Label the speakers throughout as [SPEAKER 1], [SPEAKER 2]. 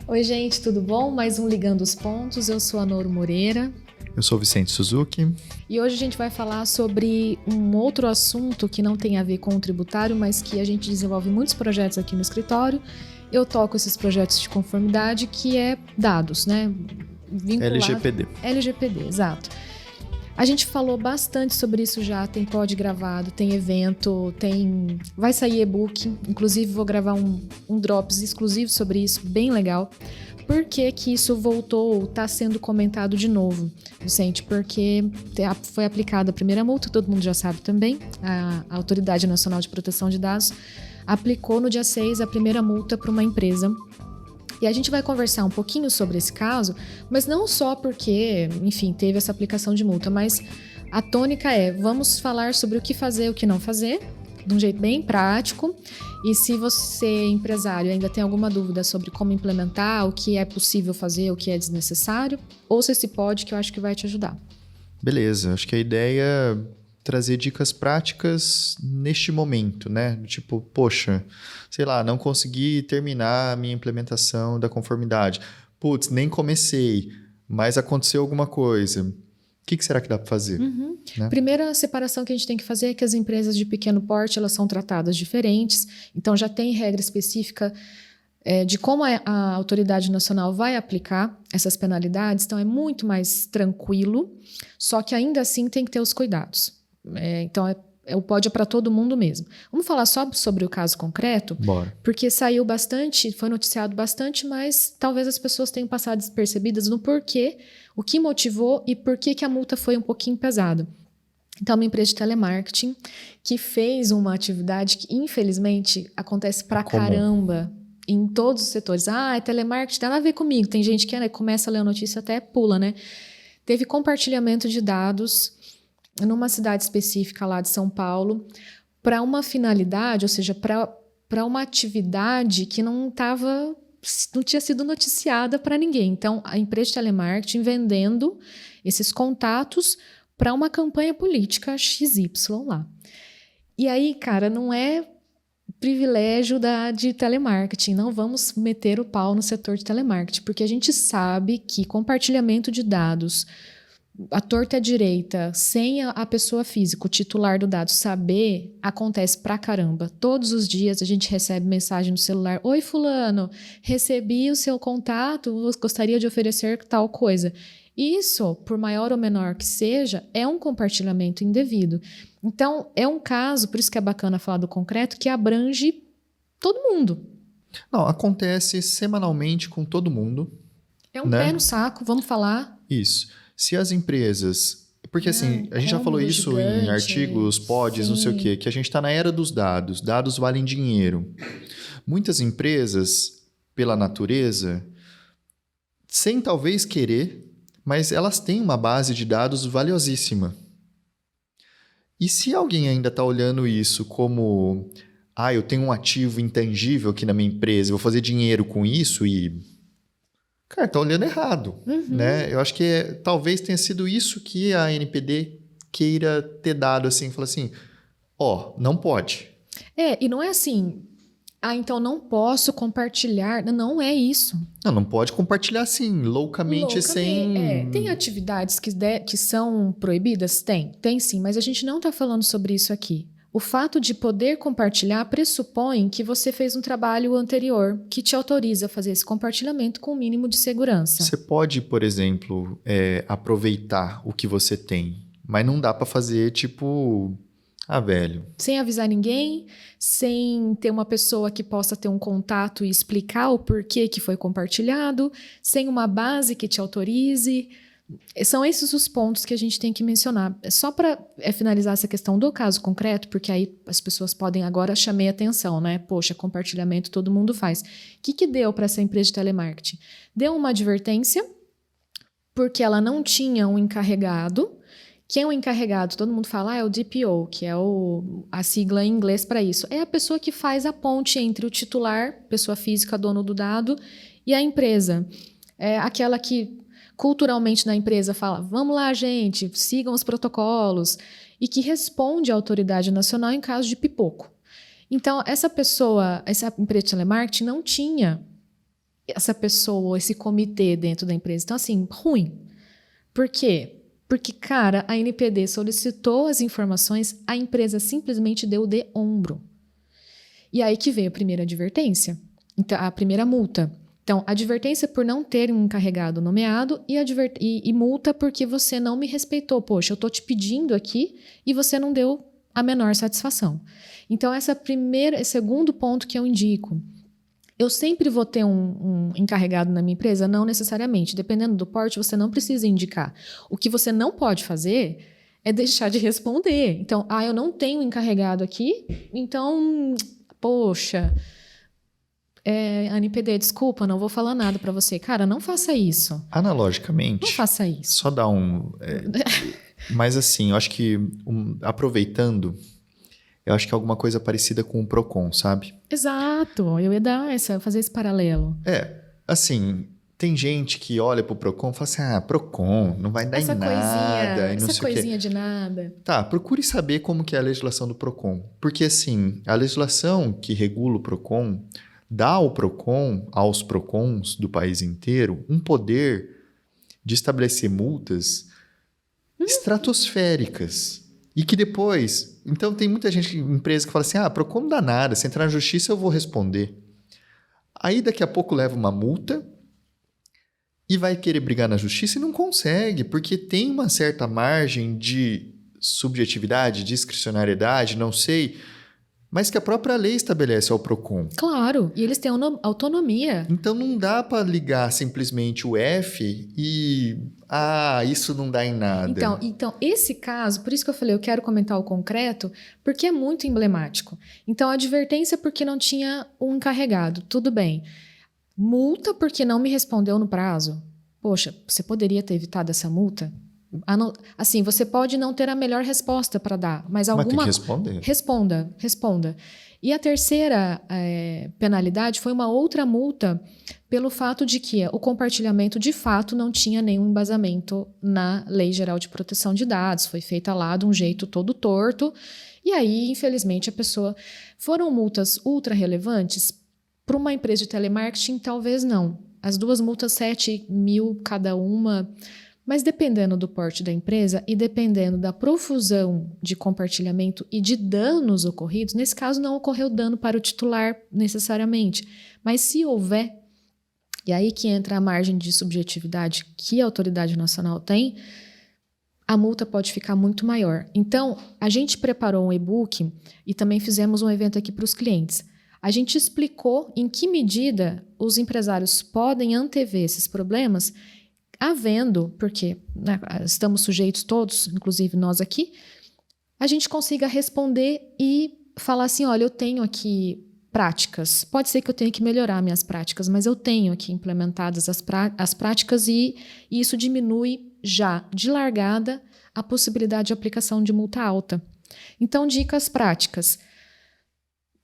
[SPEAKER 1] Oi, gente, tudo bom? Mais um Ligando os Pontos. Eu sou a Noro Moreira.
[SPEAKER 2] Eu sou o Vicente Suzuki.
[SPEAKER 1] E hoje a gente vai falar sobre um outro assunto que não tem a ver com o tributário, mas que a gente desenvolve muitos projetos aqui no escritório. Eu toco esses projetos de conformidade, que é dados, né?
[SPEAKER 2] LGPD.
[SPEAKER 1] LGPD, exato. A gente falou bastante sobre isso já, tem pod gravado, tem evento, vai sair e-book, inclusive vou gravar um Drops exclusivo sobre isso, bem legal. Por que que isso voltou, está sendo comentado de novo, Vicente? Porque foi aplicada a primeira multa, todo mundo já sabe também, a Autoridade Nacional de Proteção de Dados aplicou no dia 6 a primeira multa para uma empresa. E a gente vai conversar um pouquinho sobre esse caso, mas não só porque, enfim, teve essa aplicação de multa, mas a tônica vamos falar sobre o que fazer e o que não fazer, de um jeito bem prático. E se você, empresário, ainda tem alguma dúvida sobre como implementar, o que é possível fazer, o que é desnecessário, ouça esse pod que eu acho que vai te ajudar.
[SPEAKER 2] Beleza, acho que a ideia é trazer dicas práticas neste momento, né? Tipo, poxa, sei lá, não consegui terminar a minha implementação da conformidade. Putz, nem comecei, mas aconteceu alguma coisa. O que será que dá para fazer? Né?
[SPEAKER 1] Primeira separação que a gente tem que fazer é que as empresas de pequeno porte, elas são tratadas diferentes, então já tem regra específica de como a autoridade nacional vai aplicar essas penalidades, então é muito mais tranquilo, só que ainda assim tem que ter os cuidados. Então, o pod é para todo mundo mesmo. Vamos falar só sobre o caso concreto?
[SPEAKER 2] Bora.
[SPEAKER 1] Porque saiu bastante, foi noticiado bastante, mas talvez as pessoas tenham passado despercebidas no porquê, o que motivou e por que a multa foi um pouquinho pesada. Então, uma empresa de telemarketing que fez uma atividade que, infelizmente, acontece pra caramba em todos os setores. É telemarketing, tem nada a ver comigo. Tem gente que começa a ler a notícia até pula, né? Teve compartilhamento de dados numa cidade específica lá de São Paulo, para uma finalidade, ou seja, para uma atividade que não tinha sido noticiada para ninguém. Então, a empresa de telemarketing vendendo esses contatos para uma campanha política XY lá. E aí, cara, não é privilégio de telemarketing, não vamos meter o pau no setor de telemarketing, porque a gente sabe que compartilhamento de dados a torta à direita, sem a pessoa física, o titular do dado, saber, acontece pra caramba. Todos os dias a gente recebe mensagem no celular: oi, fulano, recebi o seu contato, gostaria de oferecer tal coisa. Isso, por maior ou menor que seja, é um compartilhamento indevido. Então, é um caso, por isso que é bacana falar do concreto, que abrange todo mundo.
[SPEAKER 2] Não, acontece semanalmente com todo mundo.
[SPEAKER 1] É um pé no saco, vamos falar.
[SPEAKER 2] Isso. Se as empresas... Porque assim, a gente já falou isso em artigos, pods, não sei o quê, que a gente está na era dos dados. Dados valem dinheiro. Muitas empresas, pela natureza, sem talvez querer, mas elas têm uma base de dados valiosíssima. E se alguém ainda está olhando isso como... eu tenho um ativo intangível aqui na minha empresa, eu vou fazer dinheiro com isso e... Cara, tá olhando errado, né? Eu acho que talvez tenha sido isso que a ANPD queira ter dado, assim, falar assim, não pode.
[SPEAKER 1] E não é assim, então não posso compartilhar, não é isso.
[SPEAKER 2] Não pode compartilhar assim, loucamente. Sem...
[SPEAKER 1] Tem atividades que são proibidas? Tem sim, mas a gente não tá falando sobre isso aqui. O fato de poder compartilhar pressupõe que você fez um trabalho anterior que te autoriza a fazer esse compartilhamento com o mínimo de segurança.
[SPEAKER 2] Você pode, por exemplo, aproveitar o que você tem, mas não dá para fazer tipo... velho.
[SPEAKER 1] Sem avisar ninguém, sem ter uma pessoa que possa ter um contato e explicar o porquê que foi compartilhado, sem uma base que te autorize... São esses os pontos que a gente tem que mencionar. Só para finalizar essa questão do caso concreto, porque aí as pessoas podem agora chamar a atenção, né? Poxa, compartilhamento todo mundo faz. O que deu para essa empresa de telemarketing? Deu uma advertência, porque ela não tinha um encarregado. Quem é o encarregado? Todo mundo fala, é o DPO, que é a sigla em inglês para isso. É a pessoa que faz a ponte entre o titular, pessoa física, dono do dado, e a empresa. É aquela que... culturalmente na empresa fala, vamos lá, gente, sigam os protocolos, e que responde à autoridade nacional em caso de pipoco. Então, essa empresa de telemarketing não tinha essa pessoa, esse comitê dentro da empresa. Então, assim, ruim. Por quê? Porque, cara, a NPD solicitou as informações, a empresa simplesmente deu de ombro. E aí que veio a primeira advertência, então, a primeira multa. Então, advertência por não ter um encarregado nomeado e multa porque você não me respeitou. Poxa, eu estou te pedindo aqui e você não deu a menor satisfação. Então, esse segundo ponto que eu indico. Eu sempre vou ter um encarregado na minha empresa? Não necessariamente. Dependendo do porte, você não precisa indicar. O que você não pode fazer é deixar de responder. Então, eu não tenho encarregado aqui, então, poxa, NPD, desculpa, não vou falar nada para você. Cara, não faça isso.
[SPEAKER 2] Analogicamente.
[SPEAKER 1] Não faça isso.
[SPEAKER 2] Só dar mas assim, eu acho que, aproveitando, eu acho que é alguma coisa parecida com o Procon, sabe?
[SPEAKER 1] Exato, eu ia fazer esse paralelo.
[SPEAKER 2] Assim, tem gente que olha pro Procon e fala assim, Procon, não vai dar em nada.
[SPEAKER 1] Essa coisinha de nada.
[SPEAKER 2] Tá, procure saber como que é a legislação do Procon. Porque, assim, a legislação que regula o Procon dá ao Procon, aos Procons do país inteiro, um poder de estabelecer multas estratosféricas. E que depois... Então, tem muita gente, empresa que fala assim, Procon não dá nada, se entrar na justiça eu vou responder. Aí, daqui a pouco, leva uma multa e vai querer brigar na justiça e não consegue, porque tem uma certa margem de subjetividade, discricionariedade, não sei, mas que a própria lei estabelece ao Procon.
[SPEAKER 1] Claro, e eles têm autonomia.
[SPEAKER 2] Então, não dá para ligar simplesmente o F e... isso não dá em nada.
[SPEAKER 1] Então, esse caso, por isso que eu falei, eu quero comentar o concreto, porque é muito emblemático. Então, advertência porque não tinha um encarregado, tudo bem. Multa porque não me respondeu no prazo. Poxa, você poderia ter evitado essa multa? Assim, você pode não ter a melhor resposta para dar, mas alguma...
[SPEAKER 2] Mas tem que responder.
[SPEAKER 1] Responda. E a terceira penalidade foi uma outra multa pelo fato de que o compartilhamento de fato não tinha nenhum embasamento na Lei Geral de Proteção de Dados, foi feita lá de um jeito todo torto, e aí, infelizmente, a pessoa... Foram multas ultra relevantes? Para uma empresa de telemarketing, talvez não. As duas multas, 7 mil cada uma... Mas dependendo do porte da empresa e dependendo da profusão de compartilhamento e de danos ocorridos, nesse caso não ocorreu dano para o titular necessariamente, mas se houver, e aí que entra a margem de subjetividade que a autoridade nacional tem, a multa pode ficar muito maior. Então, a gente preparou um e-book e também fizemos um evento aqui para os clientes. A gente explicou em que medida os empresários podem antever esses problemas, havendo, porque estamos sujeitos todos, inclusive nós aqui, a gente consiga responder e falar assim, olha, eu tenho aqui práticas, pode ser que eu tenha que melhorar minhas práticas, mas eu tenho aqui implementadas as práticas e isso diminui já, de largada, a possibilidade de aplicação de multa alta. Então, dicas práticas.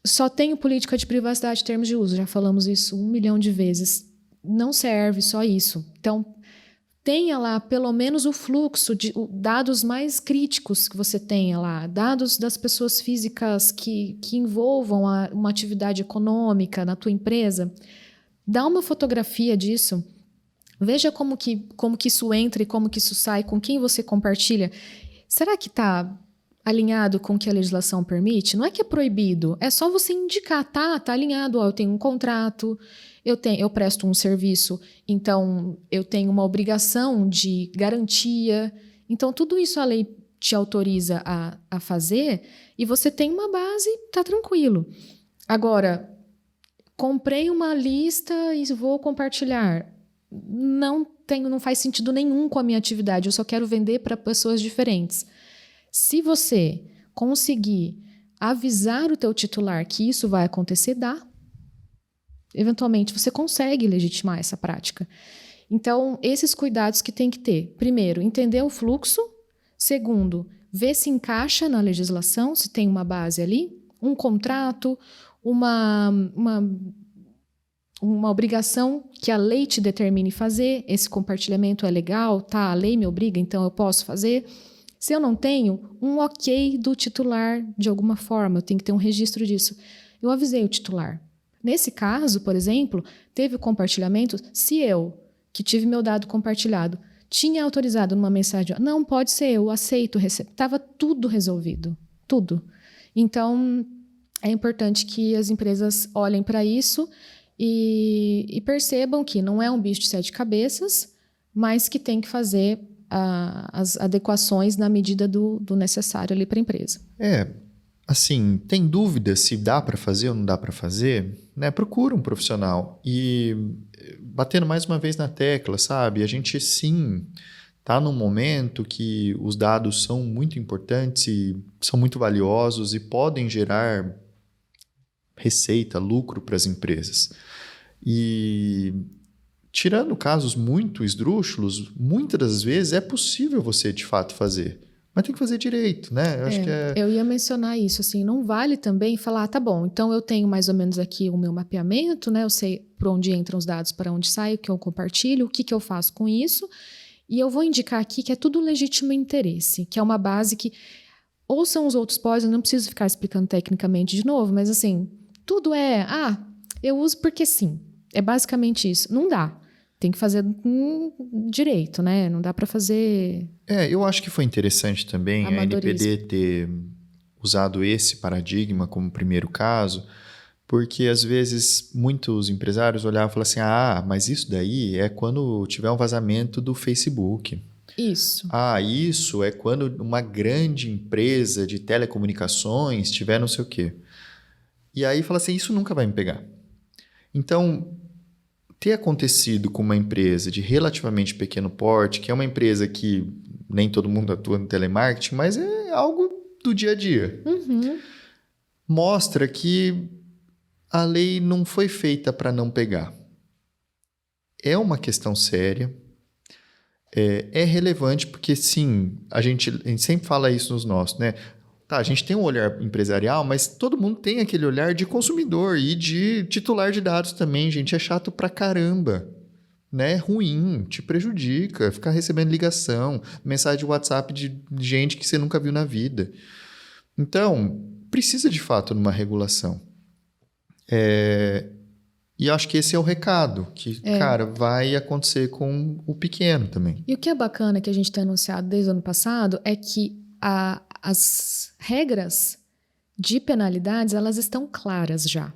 [SPEAKER 1] Só tenho política de privacidade e termos de uso, já falamos isso 1 milhão de vezes. Não serve só isso. Então, tenha lá pelo menos o fluxo de dados mais críticos que você tenha lá, dados das pessoas físicas que envolvam uma atividade econômica na tua empresa. Dá uma fotografia disso, veja como que isso entra e como que isso sai, com quem você compartilha. Será que está alinhado com o que a legislação permite? Não é que é proibido, é só você indicar, tá alinhado, eu tenho um contrato, eu presto um serviço, então eu tenho uma obrigação de garantia. Então, tudo isso a lei te autoriza a fazer e você tem uma base, tá tranquilo. Agora, comprei uma lista e vou compartilhar. Não faz sentido nenhum com a minha atividade, eu só quero vender para pessoas diferentes. Se você conseguir avisar o teu titular que isso vai acontecer, dá. Eventualmente, você consegue legitimar essa prática. Então, esses cuidados que tem que ter. Primeiro, entender o fluxo. Segundo, ver se encaixa na legislação, se tem uma base ali. Um contrato, uma obrigação que a lei te determine fazer. Esse compartilhamento é legal, tá? A lei me obriga, então eu posso fazer. Se eu não tenho, um ok do titular de alguma forma. Eu tenho que ter um registro disso. Eu avisei o titular. Nesse caso, por exemplo, teve o compartilhamento, se eu, que tive meu dado compartilhado, tinha autorizado numa mensagem, não, pode ser eu, aceito, estava tudo resolvido, tudo. Então, é importante que as empresas olhem para isso e percebam que não é um bicho de 7 cabeças, mas que tem que fazer as adequações na medida do necessário ali para a empresa.
[SPEAKER 2] Assim, tem dúvida se dá para fazer ou não dá para fazer? Né? Procura um profissional. E batendo mais uma vez na tecla, sabe? A gente, sim, está num momento que os dados são muito importantes e são muito valiosos e podem gerar receita, lucro para as empresas. E tirando casos muito esdrúxulos, muitas das vezes é possível você, de fato, fazer. Mas tem que fazer direito, né?
[SPEAKER 1] Eu ia mencionar isso, assim, não vale também falar, tá bom, então eu tenho mais ou menos aqui o meu mapeamento, né? Eu sei por onde entram os dados, para onde sai, o que eu compartilho, o que eu faço com isso, e eu vou indicar aqui que é tudo legítimo interesse, que é uma base que ouçam os outros pods, eu não preciso ficar explicando tecnicamente de novo, mas assim, tudo eu uso porque sim, é basicamente isso, não dá. Tem que fazer direito, né? Não dá para fazer...
[SPEAKER 2] Eu acho que foi interessante também a NPD ter usado esse paradigma como primeiro caso, porque às vezes muitos empresários olhavam e falavam assim, mas isso daí é quando tiver um vazamento do Facebook.
[SPEAKER 1] Isso.
[SPEAKER 2] Isso é quando uma grande empresa de telecomunicações tiver não sei o quê. E aí fala assim, isso nunca vai me pegar. Então, ter acontecido com uma empresa de relativamente pequeno porte, que é uma empresa que nem todo mundo atua no telemarketing, mas é algo do dia a dia.
[SPEAKER 1] Uhum.
[SPEAKER 2] Mostra que a lei não foi feita para não pegar. É uma questão séria, é relevante porque, sim, a gente sempre fala isso nos nossos, né? Tá, a gente tem um olhar empresarial, mas todo mundo tem aquele olhar de consumidor e de titular de dados também, gente. É chato pra caramba, né? É ruim, te prejudica. Ficar recebendo ligação, mensagem de WhatsApp de gente que você nunca viu na vida. Então, precisa de fato de uma regulação. E acho que esse é o recado, que, cara, vai acontecer com o pequeno também.
[SPEAKER 1] E o que é bacana que a gente tem anunciado desde o ano passado é que as regras de penalidades, elas estão claras já.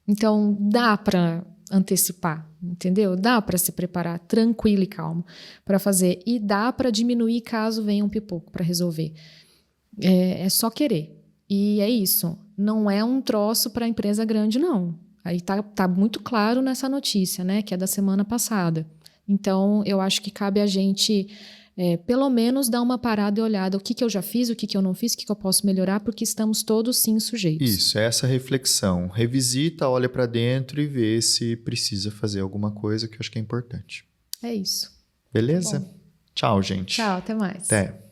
[SPEAKER 1] Então, dá para antecipar, entendeu? Dá para se preparar tranquilo e calmo para fazer. E dá para diminuir caso venha um pipoco para resolver. É só querer. E é isso. Não é um troço para empresa grande, não. Aí tá muito claro nessa notícia, né? Que é da semana passada. Então, eu acho que cabe a gente... pelo menos dar uma parada e olhada o que eu já fiz, o que eu não fiz, o que eu posso melhorar, porque estamos todos sim sujeitos.
[SPEAKER 2] Isso, essa reflexão. Revisita, olha para dentro e vê se precisa fazer alguma coisa, que eu acho que é importante.
[SPEAKER 1] É isso.
[SPEAKER 2] Beleza? Tchau, gente.
[SPEAKER 1] Tchau, até mais.
[SPEAKER 2] Até.